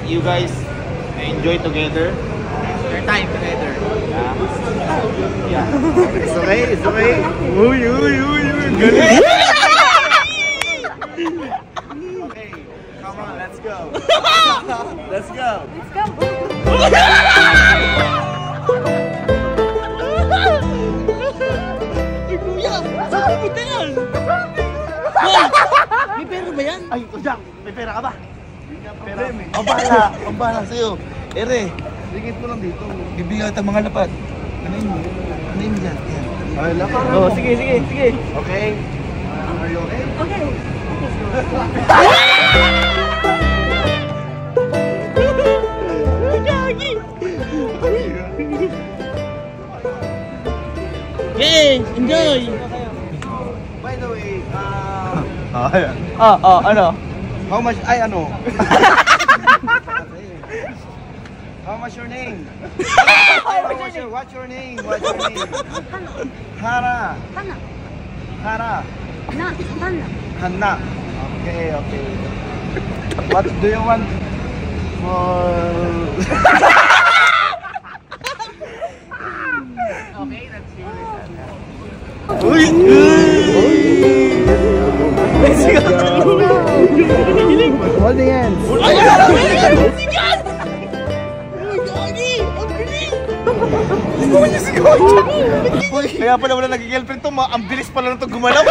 you guys enjoy together. Your time together. Yeah. It's okay, it's okay. Uy. Galing. Okay, come on, let's go. Let's go. May pera ba yan? Ay, Jack, may pera ka ba? Pera. Ang bahala sa'yo. Ere, ringit mo lang dito. Bibigyan kita mga lapad. Ano yun dyan? Ay, lapad. Oh, sige. Okay. Are you okay? Okay. Yay! Enjoy! By the way, Ano? how much, how much your name? What's your name? Hara. Hanna. Okay. What do you want for... Okay, that's serious. Let's go! Holding hands. Kaya pala wala nag-girlfriend to, ang bilis pala na ito gumalaw.